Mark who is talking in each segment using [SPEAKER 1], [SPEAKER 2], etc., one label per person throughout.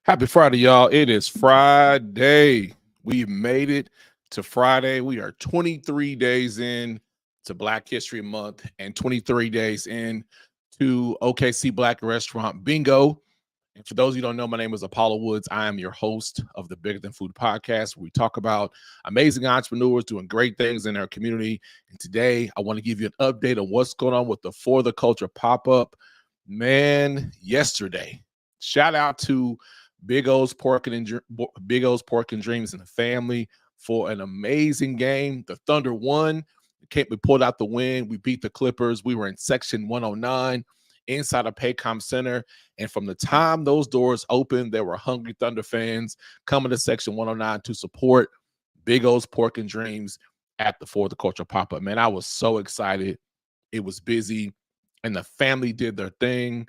[SPEAKER 1] Happy Friday, y'all. It is Friday. We've made it to Friday. We are 23 days in to Black History Month and 23 days in to OKC Black Restaurant Bingo. And for those of you who don't know, my name is Apollo Woods. I am your host of the Bigger Than Food podcast, where we talk about amazing entrepreneurs doing great things in our community. And today, I want to give you an update on what's going on with the For the Culture pop-up. Man, yesterday, shout out to Big O's Pork and Dreams and the family for an amazing game. The Thunder won. We pulled out the win. We beat the Clippers. We were in section 109 inside of Paycom Center. And from the time those doors opened, there were hungry Thunder fans coming to section 109 to support Big O's Pork and Dreams at the For the Culture pop-up. Man, I was so excited. It was busy, and the family did their thing.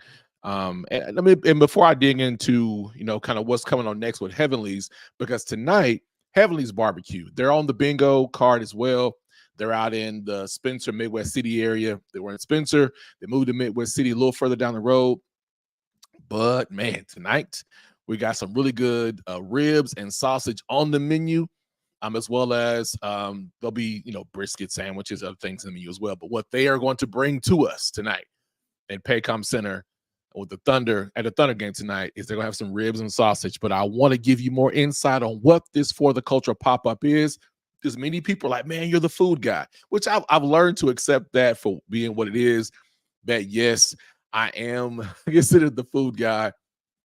[SPEAKER 1] And before I dig into, kind of what's coming on next with HeavenLee's, because tonight, HeavenLee's Barbecue, they're on the bingo card as well. They're out in the Spencer, Midwest City area. They were in Spencer. They moved to Midwest City a little further down the road. But, man, tonight we got some really good ribs and sausage on the menu, as well as there'll be, brisket sandwiches, other things in the menu as well. But what they are going to bring to us tonight in Paycom Center with the Thunder at the Thunder game tonight is they're going to have some ribs and sausage. But I want to give you more insight on what this For the Culture pop-up is, because many people are like, man, you're the food guy, which I've learned to accept that for being what it is, that yes, I am considered the food guy.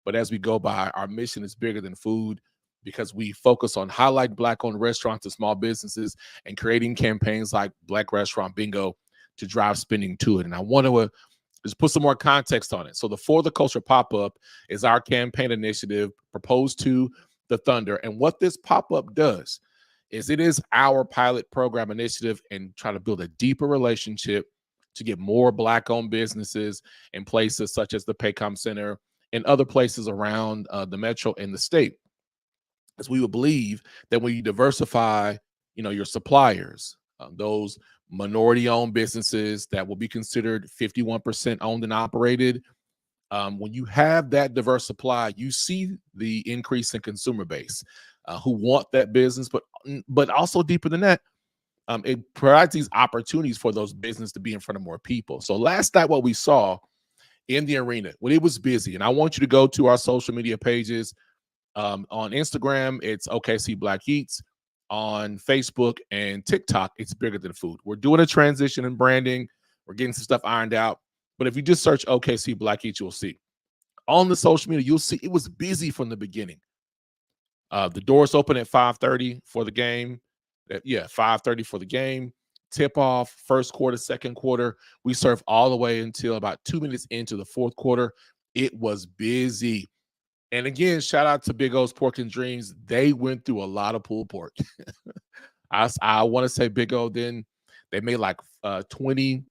[SPEAKER 1] But as we go by, our mission is bigger than food, because we focus on highlighting Black-owned restaurants and small businesses and creating campaigns like Black Restaurant Bingo to drive spending to it. And I want to just put some more context on it. So the For the Culture pop-up is our campaign initiative proposed to the Thunder. And what this pop-up does is it is our pilot program initiative and try to build a deeper relationship to get more Black-owned businesses in places such as the Paycom Center and other places around the metro and the state. As we would believe that when you diversify, your suppliers, those minority-owned businesses that will be considered 51% owned and operated, when you have that diverse supply, you see the increase in consumer base who want that business, but also deeper than that, it provides these opportunities for those businesses to be in front of more people. So last night, what we saw in the arena, when it was busy, and I want you to go to our social media pages. On Instagram, it's OKC Black Eats. On Facebook and TikTok, it's Bigger Than Food. We're doing a transition in branding. We're getting some stuff ironed out. But if you just search OKC Black Eats, you'll see. On the social media, you'll see it was busy from the beginning. The doors open at 5:30 for the game. 5:30 for the game. Tip off, first quarter, second quarter. We serve all the way until about 2 minutes into the fourth quarter. It was busy. And again, shout out to Big O's Pork and Dreams. They went through a lot of pulled pork. I want to say Big O, then they made like 20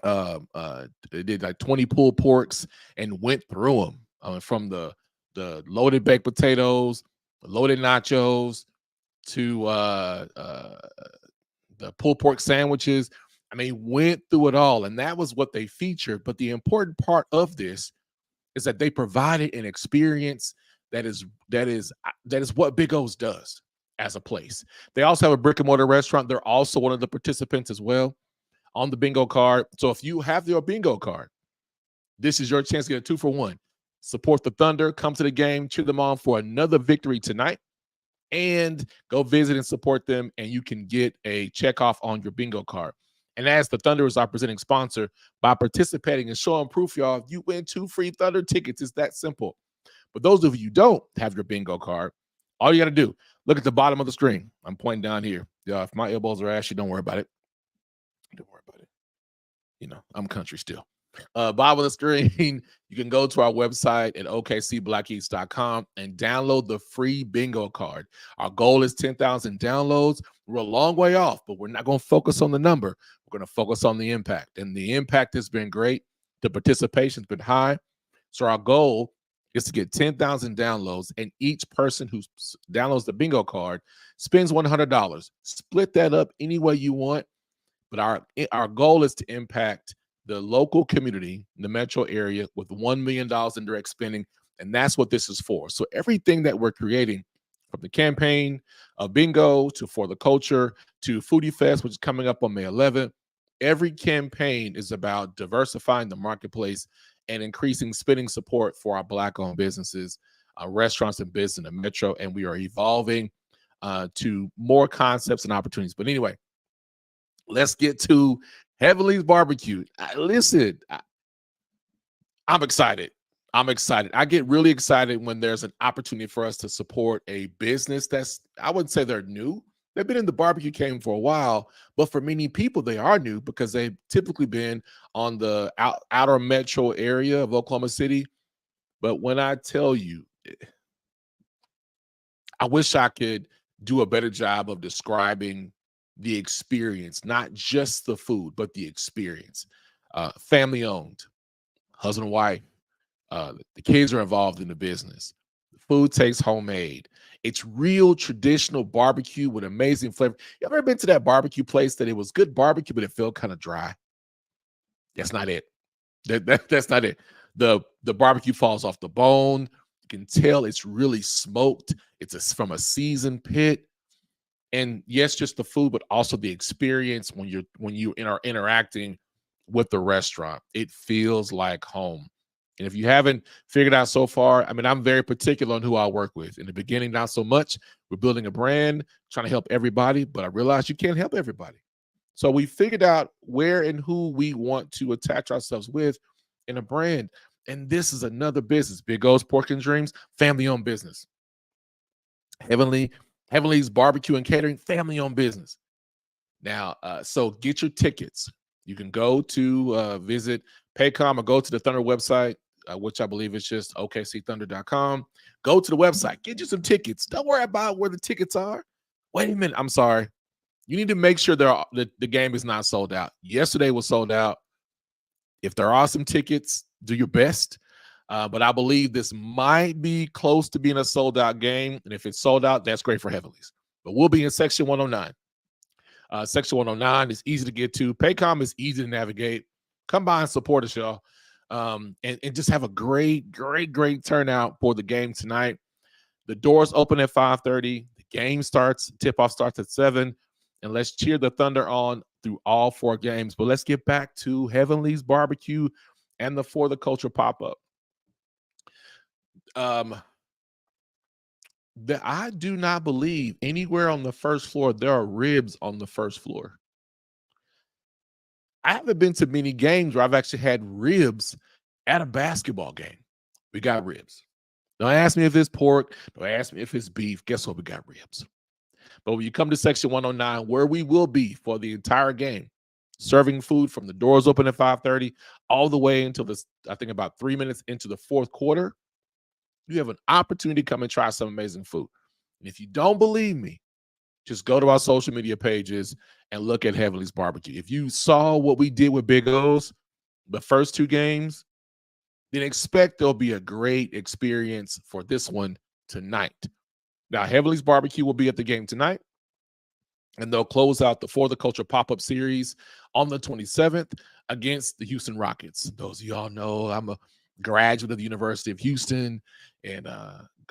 [SPEAKER 1] they did like 20 pulled porks and went through them, from the loaded baked potatoes, loaded nachos, to the pulled pork sandwiches. I mean, went through it all, and that was what they featured. But the important part of this is that they provided an experience that is what Big O's does as a place. They also have a brick and mortar restaurant. They're also one of the participants as well on the bingo card. So if you have your bingo card, this is your chance to get a 2-for-1. Support the Thunder, come to the game, cheer them on for another victory tonight, and go visit and support them, and you can get a check off on your bingo card. And as the Thunder is our presenting sponsor, by participating and showing proof, y'all, you win 2 free Thunder tickets. It's that simple. But those of you who don't have your bingo card, all you got to do, look at the bottom of the screen. I'm pointing down here. If my elbows are ashy, don't worry about it. Don't worry about it. I'm country still. Bottom of the screen, you can go to our website at okcblackeats.com and download the free bingo card. Our goal is 10,000 downloads. We're a long way off, but we're not going to focus on the number. We're going to focus on the impact. And the impact has been great. The participation's been high. So our goal is to get 10,000 downloads, and each person who downloads the bingo card spends $100. Split that up any way you want. But our goal is to impact the local community, the metro area, with $1 million in direct spending And that's what this is for. So everything that we're creating, from the campaign of bingo to For the Culture to Foodie Fest, which is coming up on May 11th, every campaign is about diversifying the marketplace and increasing spending support for our Black-owned businesses, restaurants and business in the metro. And we are evolving to more concepts and opportunities. But anyway, let's get to HeavenLee's Barbecue. Listen, I'm excited. I'm excited. I get really excited when there's an opportunity for us to support a business that's, I wouldn't say they're new. They've been in the barbecue game for a while, but for many people, they are new because they've typically been on the outer metro area of Oklahoma City. But when I tell you, I wish I could do a better job of describing the experience, not just the food, but the experience. Family owned, husband and wife. The kids are involved in the business. The food tastes homemade. It's real traditional barbecue with amazing flavor. You ever been to that barbecue place that it was good barbecue, but it felt kind of dry? That's not it. That's not it. The barbecue falls off the bone. You can tell it's really smoked. It's from a seasoned pit. And yes, just the food, but also the experience when you are interacting with the restaurant. It feels like home. And if you haven't figured out so far, I mean, I'm very particular on who I work with. In the beginning, not so much. We're building a brand, trying to help everybody, but I realized you can't help everybody. So we figured out where and who we want to attach ourselves with in a brand. And this is another business. Big O's Pork and Dreams, family-owned business. HeavenLee's Barbecue and Catering, family-owned business. Now, so get your tickets. You can go to visit Paycom or go to the Thunder website, which I believe is just okcthunder.com. Go to the website. Get you some tickets. Don't worry about where the tickets are. Wait a minute. I'm sorry. You need to make sure the game is not sold out. Yesterday was sold out. If there are some tickets, do your best. But I believe this might be close to being a sold-out game. And if it's sold out, that's great for HeavenLee's. But we'll be in Section 109. Section 109 is easy to get to. Paycom is easy to navigate. Come by and support us, y'all. And just have a great turnout for the game tonight. The doors open at 5:30. The game starts, tip-off starts at 7. And let's cheer the Thunder on through all 4 games. But let's get back to HeavenLee's Barbecue and the For the Culture pop-up. That I do not believe anywhere on the first floor there are ribs on the first floor. I haven't been to many games where I've actually had ribs at a basketball game. We got ribs. Don't ask me if it's pork. Don't ask me if it's beef. Guess what? We got ribs. But when you come to Section 109, where we will be for the entire game, serving food from the doors open at 5:30 all the way until I think about 3 minutes into the fourth quarter, you have an opportunity to come and try some amazing food. And if you don't believe me, just go to our social media pages and look at HeavenLee's Barbecue. If you saw what we did with Big O's the first 2 games, then expect there'll be a great experience for this one tonight. Now, HeavenLee's Barbecue will be at the game tonight, and they'll close out the For the Culture pop-up series on the 27th against the Houston Rockets. Those of y'all know I'm a graduate of the University of Houston and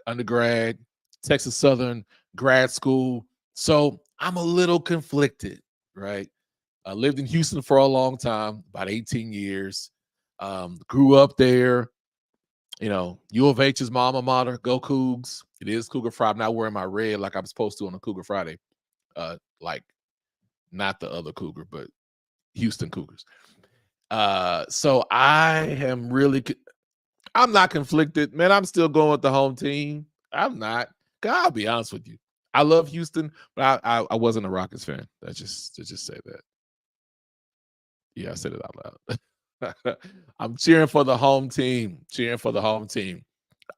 [SPEAKER 1] undergrad, Texas Southern grad school. So I'm a little conflicted, right? I lived in Houston for a long time, about 18 years. Grew up there. You know, U of H is my alma mater. Go Cougs. It is Cougar Friday. I'm not wearing my red like I'm supposed to on a Cougar Friday. Like not the other Cougar, but Houston Cougars. So I'm not conflicted, man. I'm still going with the home team. I'm not. I'll be honest with you. I love Houston, but I wasn't a Rockets fan. That's just to just say that. Yeah, I said it out loud. I'm cheering for the home team. Cheering for the home team.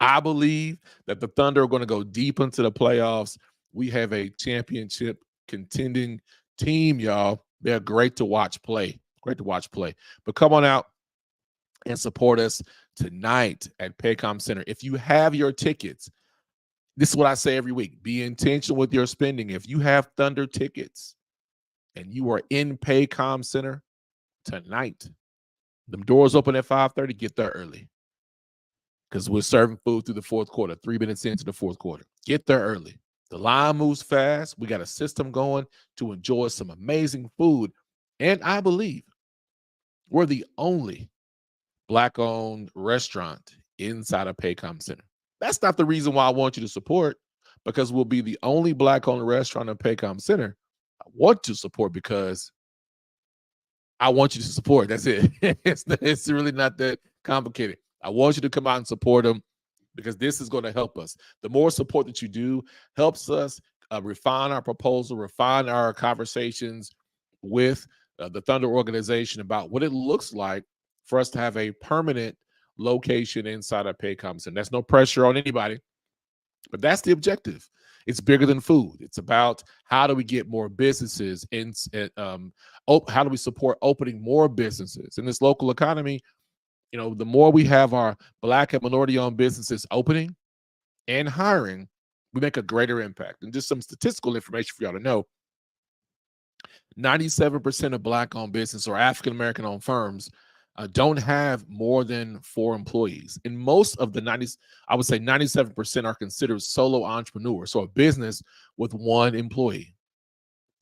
[SPEAKER 1] I believe that the Thunder are going to go deep into the playoffs. We have a championship contending team, y'all. They're great to watch play. Great to watch play. But come on out and support us tonight at Paycom Center. If you have your tickets, this is what I say every week. Be intentional with your spending. If you have Thunder tickets and you are in Paycom Center tonight, the doors open at 5:30. Get there early. because we're serving food through the fourth quarter, 3 minutes into the fourth quarter. Get there early. The line moves fast. We got a system going to enjoy some amazing food. And I believe we're the only Black-owned restaurant inside of Paycom Center. That's not the reason why I want you to support, because we'll be the only Black-owned restaurant in Paycom Center. I want to support because I want you to support. That's it. It's really not that complicated. I want you to come out and support them because this is going to help us. The more support that you do helps us refine our proposal, refine our conversations with the Thunder organization about what it looks like for us to have a permanent location inside of Paycom Center. That's no pressure on anybody, but that's the objective. It's bigger than food. It's about how do we get more businesses in, how do we support opening more businesses in this local economy. You know, the more we have our Black and minority-owned businesses opening and hiring, we make a greater impact. And just some statistical information for y'all to know, 97% of Black-owned business or African-American-owned firms don't have more than 4 employees. In most of the 90s, I would say 97% are considered solo entrepreneurs, so a business with 1 employee.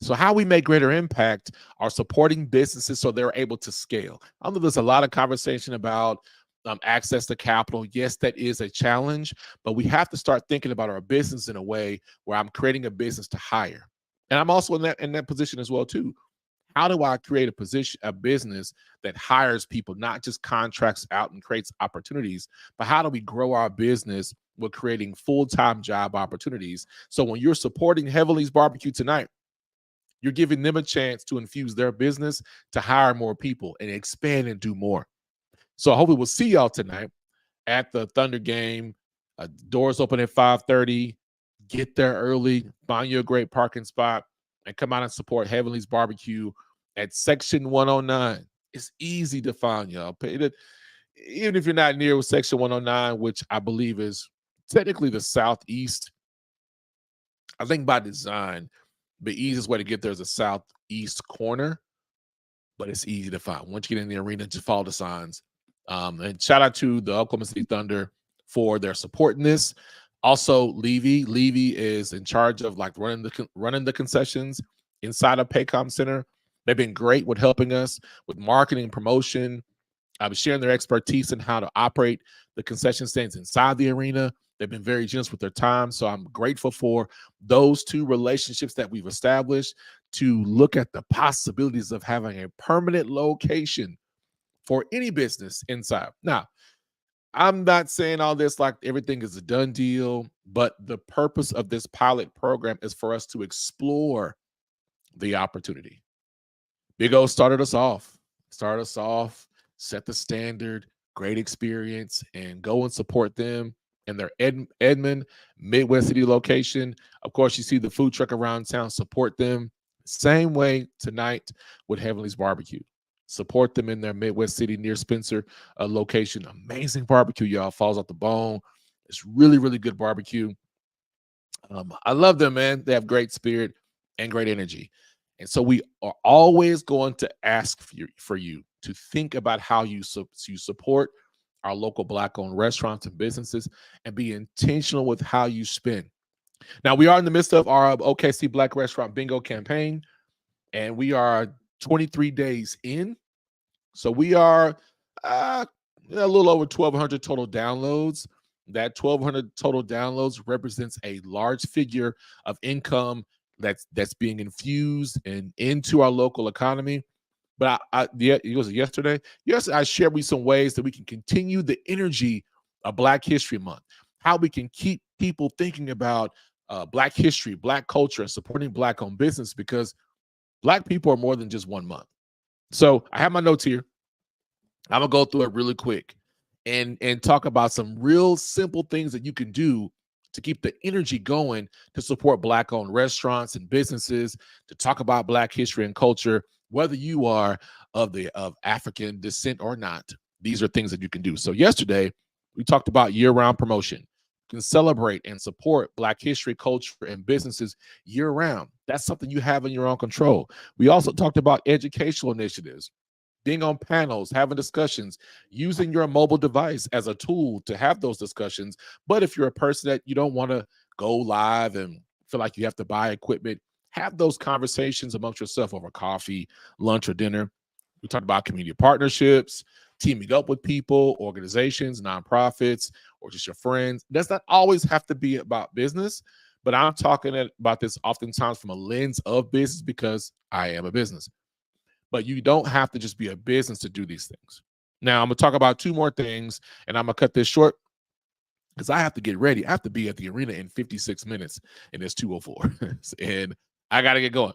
[SPEAKER 1] So how we make greater impact are supporting businesses so they're able to scale. I know there's a lot of conversation about access to capital. Yes, that is a challenge, but we have to start thinking about our business in a way where I'm creating a business to hire. And I'm also in that position as well too. How do I create a business that hires people, not just contracts out and creates opportunities, but how do we grow our business with creating full-time job opportunities? So when you're supporting HeavenLee's Barbecue tonight, you're giving them a chance to infuse their business to hire more people and expand and do more. So hopefully we'll see y'all tonight at the Thunder game. Doors open at 5:30. Get there early, find you a great parking spot, and come out and support HeavenLee's Barbecue at Section 109. It's easy to find, y'all. Even if you're not near Section 109, which I believe is technically the southeast, I think by design, the easiest way to get there is a southeast corner, but it's easy to find. Once you get in the arena, just follow the signs. And shout out to the Oklahoma City Thunder for their support in this. Also, Levy is in charge of like running the concessions inside of Paycom Center. They've been great with helping us with marketing and promotion, sharing their expertise in how to operate the concession stands inside the arena. They've been very generous with their time. So I'm grateful for those 2 relationships that we've established to look at the possibilities of having a permanent location for any business inside. Now, I'm not saying all this like everything is a done deal, but the purpose of this pilot program is for us to explore the opportunity. Big O started us off, set the standard, great experience, and go and support them in their Edmond, Midwest City location. Of course, you see the food truck around town, support them. Same way tonight with HeavenLee's Barbecue. Support them in their Midwest City near Spencer location. Amazing barbecue, y'all. Falls off the bone. It's really, really good barbecue. I love them, man. They have great spirit and great energy. And so we are always going to ask for you to think about how you support our local Black-owned restaurants and businesses and be intentional with how you spend. Now, we are in the midst of our OKC Black Restaurant Bingo campaign, and we are 23 days in. So we are a little over 1,200 total downloads. That 1,200 total downloads represents a large figure of income that's being infused and into our local economy. But it was yesterday. Yes, I shared with you some ways that we can continue the energy of Black History Month, how we can keep people thinking about Black history, Black culture, and supporting Black-owned business, because Black people are more than just 1 month. So I have my notes here. I'm gonna go through it really quick and talk about some real simple things that you can do to keep the energy going to support Black-owned restaurants and businesses, to talk about Black history and culture, whether you are of African descent or not. These are things that you can do. So yesterday, we talked about year-round promotion. You can celebrate and support Black history, culture, and businesses year-round. That's something you have in your own control. We also talked about educational initiatives. being on panels, having discussions, using your mobile device as a tool to have those discussions. But if you're a person that you don't want to go live and feel like you have to buy equipment, have those conversations amongst yourself over coffee, lunch, or dinner. We talked about community partnerships, teaming up with people, organizations, nonprofits, or just your friends. It does not always have to be about business, but I'm talking about this oftentimes from a lens of business because I am a business. But you don't have to just be a business to do these things. Now, I'm going to talk about two more things, and I'm going to cut this short because I have to get ready. I have to be at the arena in 56 minutes, and it's 2:04, and I got to get going.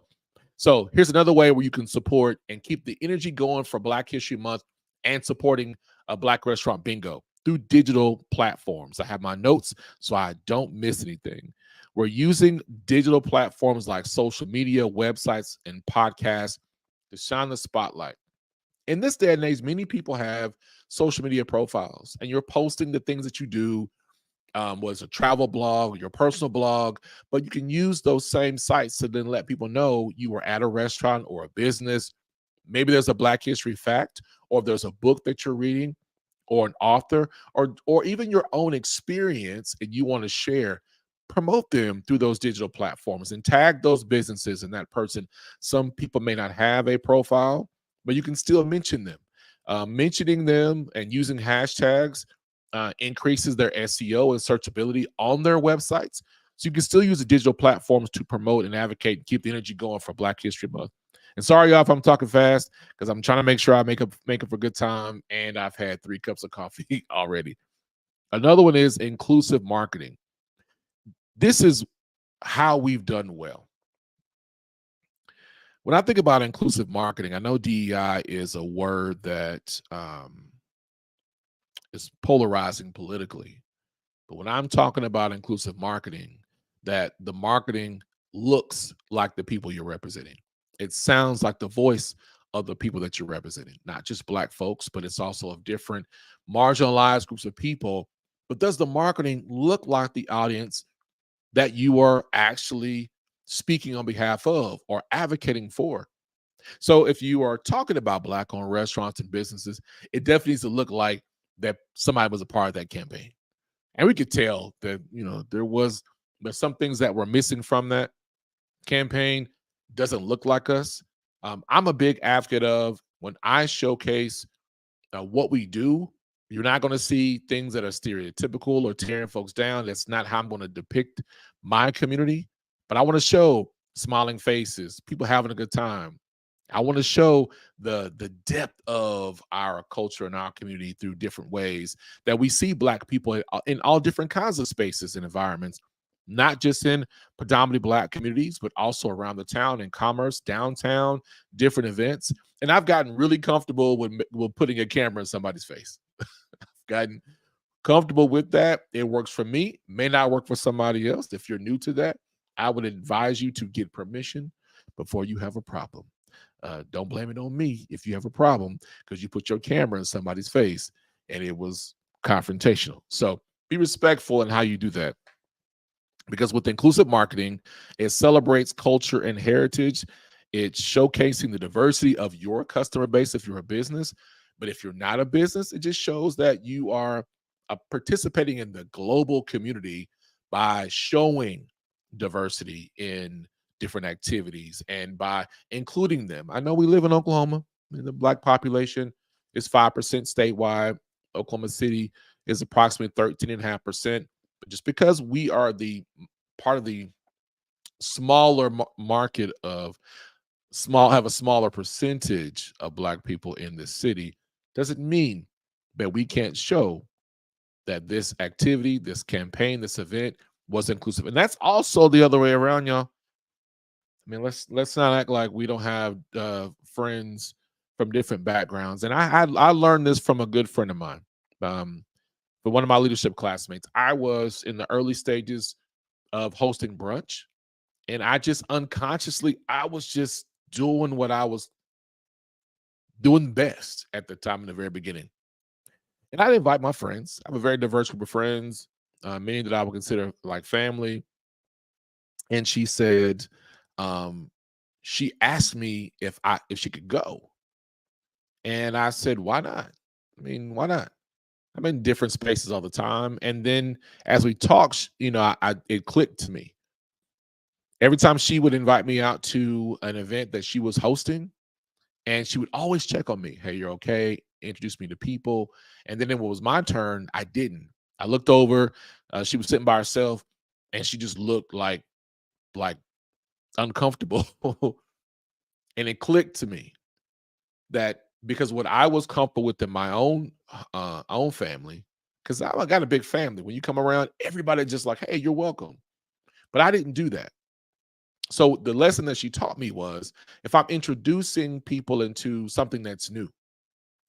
[SPEAKER 1] So here's another way where you can support and keep the energy going for Black History Month and supporting a Black Restaurant Bingo through digital platforms. I have my notes so I don't miss anything. We're using digital platforms like social media, websites, and podcasts to shine the spotlight. In this day and age, many people have social media profiles, and you're posting the things that you do, was a travel blog, your personal blog, but you can use those same sites to then let people know you were at a restaurant or a business. Maybe there's a Black history fact, or there's a book that you're reading, or an author, or even your own experience, and you want to share. Promote them through those digital platforms and tag those businesses and that person. Some people may not have a profile, but you can still mention them. Mentioning them and using hashtags increases their SEO and searchability on their websites. So you can still use the digital platforms to promote and advocate and keep the energy going for Black History Month. And sorry, y'all, if I'm talking fast, because I'm trying to make sure I make up for good time, and I've had 3 cups of coffee already. Another one is inclusive marketing. This is how we've done well. When I think about inclusive marketing, I know DEI is a word that is polarizing politically. But when I'm talking about inclusive marketing, that the marketing looks like the people you're representing. It sounds like the voice of the people that you're representing, not just Black folks, but it's also of different marginalized groups of people. But does the marketing look like the audience that you are actually speaking on behalf of or advocating for? So if you are talking about Black-owned restaurants and businesses, it definitely needs to look like that somebody was a part of that campaign. And we could tell that, there's some things that were missing from that campaign. Doesn't look like us. I'm a big advocate of when I showcase what we do, you're not going to see things that are stereotypical or tearing folks down. That's not how I'm going to depict my community. But I want to show smiling faces, people having a good time. I want to show the depth of our culture and our community through different ways that we see Black people in all different kinds of spaces and environments, not just in predominantly Black communities, but also around the town, in commerce, downtown, different events. And I've gotten really comfortable with putting a camera in somebody's face. I've gotten comfortable with that. It works for me, may not work for somebody else. If you're new to that, I would advise you to get permission before you have a problem. Don't blame it on me if you have a problem because you put your camera in somebody's face and it was confrontational. So be respectful in how you do that. Because with inclusive marketing, it celebrates culture and heritage. It's showcasing the diversity of your customer base if you're a business. But if you're not a business, it just shows that you are participating in the global community by showing diversity in different activities and by including them. I know we live in Oklahoma, and the Black population is 5% statewide. Oklahoma City is approximately 13.5%. But just because we are the part of the smaller market of have a smaller percentage of Black people in this city, doesn't mean that we can't show that this activity, this campaign, this event was inclusive. And that's also the other way around, y'all. I mean, let's not act like we don't have friends from different backgrounds. And I learned this from a good friend of mine. But one of my leadership classmates, I was in the early stages of hosting brunch, and I just unconsciously, I was just doing what I was doing best at the time in the very beginning. And I'd invite my friends. I have a very diverse group of friends, many that I would consider like family. And she said, she asked me if she could go. And I said, why not? I mean, why not? I'm in different spaces all the time. And then as we talked, it clicked to me. Every time she would invite me out to an event that she was hosting, and she would always check on me. Hey, you're okay. Introduce me to people. And then when it was my turn, I didn't. I looked over. She was sitting by herself, and she just looked like uncomfortable. And it clicked to me that because what I was comfortable with in my own family, because I got a big family. When you come around, everybody just like, hey, you're welcome. But I didn't do that. So the lesson that she taught me was if I'm introducing people into something that's new,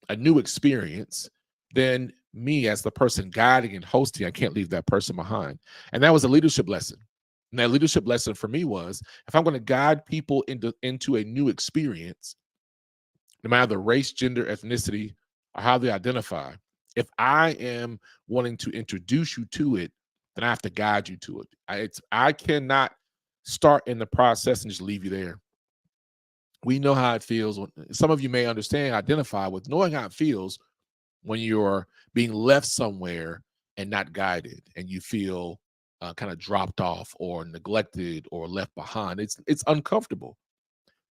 [SPEAKER 1] a new experience, then me as the person guiding and hosting, I can't leave that person behind. And that was a leadership lesson. And that leadership lesson for me was if I'm going to guide people into a new experience, no matter the race, gender, ethnicity, or how they identify, if I am wanting to introduce you to it, then I have to guide you to it. I cannot start in the process and just leave you there. We know how it feels. Some of you may understand, identify with knowing how it feels when you're being left somewhere and not guided, and you feel kind of dropped off or neglected or left behind. It's uncomfortable.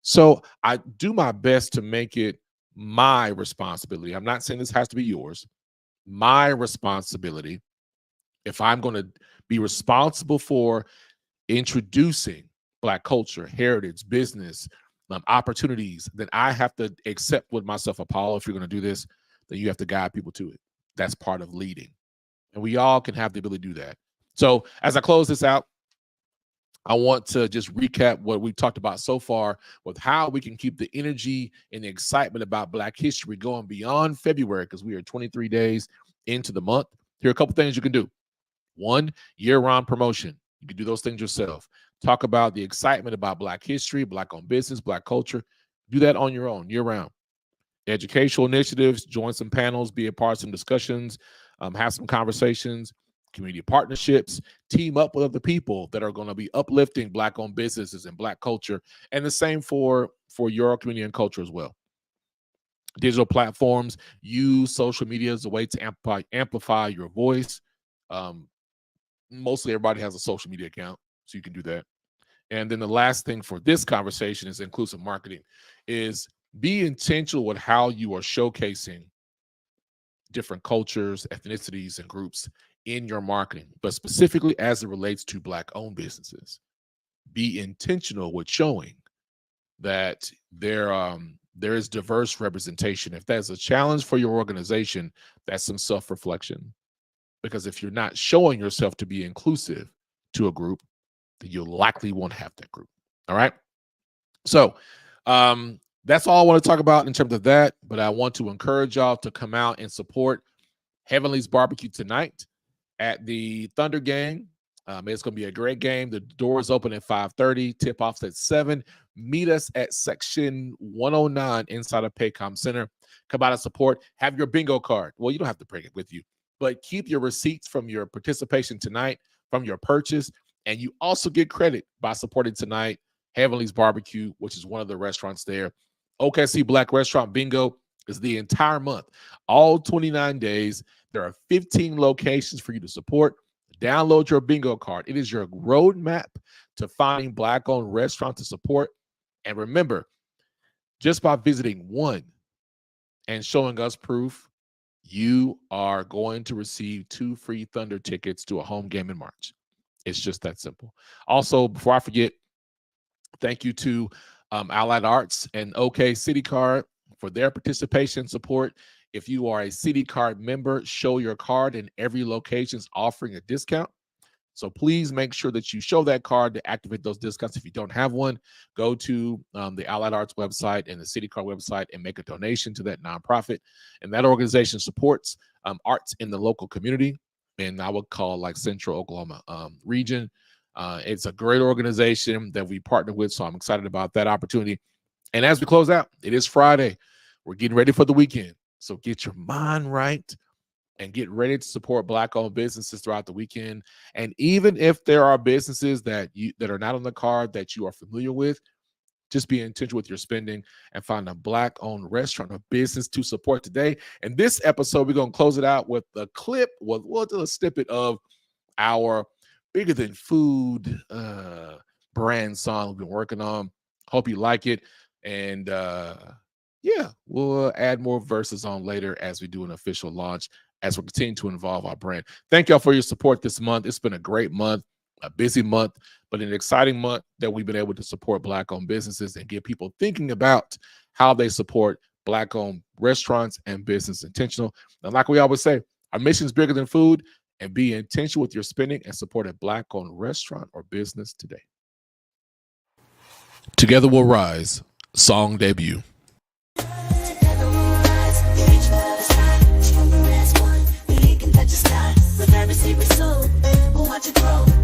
[SPEAKER 1] So I do my best to make it my responsibility. I'm not saying this has to be yours. My responsibility, if I'm going to be responsible for introducing Black culture, heritage, business, opportunities, then I have to accept with myself, Apollo, if you're going to do this, then you have to guide people to it. That's part of leading. And we all can have the ability to do that. So as I close this out, I want to just recap what we've talked about so far with how we can keep the energy and the excitement about Black history going beyond February, because we are 23 days into the month. Here are a couple things you can do. One, year-round promotion. You can do those things yourself. Talk about the excitement about Black history, Black-owned business, Black culture. Do that on your own, year-round. Educational initiatives, join some panels, be a part of some discussions, have some conversations, community partnerships, team up with other people that are going to be uplifting Black-owned businesses and Black culture, and the same for your community and culture as well. Digital platforms, use social media as a way to amplify your voice. Mostly everybody has a social media account, so you can do that. And then the last thing for this conversation is inclusive marketing, is be intentional with how you are showcasing different cultures, ethnicities, and groups in your marketing, but specifically as it relates to Black-owned businesses. Be intentional with showing that there is diverse representation. If that's a challenge for your organization, that's some self-reflection. Because if you're not showing yourself to be inclusive to a group, then you likely won't have that group. All right. So that's all I want to talk about in terms of that. But I want to encourage y'all to come out and support HeavenLee's Barbecue tonight at the Thunder game. It's going to be a great game. The doors open at 5:30. Tip-offs at 7. Meet us at section 109 inside of Paycom Center. Come out and support. Have your bingo card. Well, you don't have to bring it with you, but keep your receipts from your participation tonight, from your purchase, and you also get credit by supporting tonight HeavenLee's Barbecue, which is one of the restaurants there. OKC Black Restaurant Bingo is the entire month, all 29 days. There are 15 locations for you to support. Download your bingo card. It is your roadmap to finding Black-owned restaurants to support. And remember, just by visiting one and showing us proof, you are going to receive 2 free Thunder tickets to a home game in March. It's just that simple. Also, before I forget, thank you to Allied Arts and OK City Card for their participation and support. If you are a City Card member, show your card, and every location is offering a discount. So please make sure that you show that card to activate those discounts. If you don't have one, go to the Allied Arts website and the City Card website and make a donation to that nonprofit. And that organization supports arts in the local community, and I would call like Central Oklahoma region. It's a great organization that we partner with, so I'm excited about that opportunity. And as we close out, it is Friday. We're getting ready for the weekend. So get your mind right and get ready to support Black-owned businesses throughout the weekend. And even if there are businesses that are not on the card that you are familiar with, Just be intentional with your spending and find a Black-owned restaurant or business to support today. And this episode, we're going to close it out with a clip, we'll do a snippet of our Bigger Than Food brand song we've been working on. Hope you like it. And yeah, we'll add more verses on later as we do an official launch, as we continue to involve our brand. Thank y'all for your support this month. It's been a great month, a busy month, but an exciting month that we've been able to support Black-owned businesses and get people thinking about how they support Black-owned restaurants and business intentional. And like we always say, our mission is bigger than food, and be intentional with your spending and support a Black-owned restaurant or business today. Together We'll Rise, song debut.
[SPEAKER 2] Watch it grow.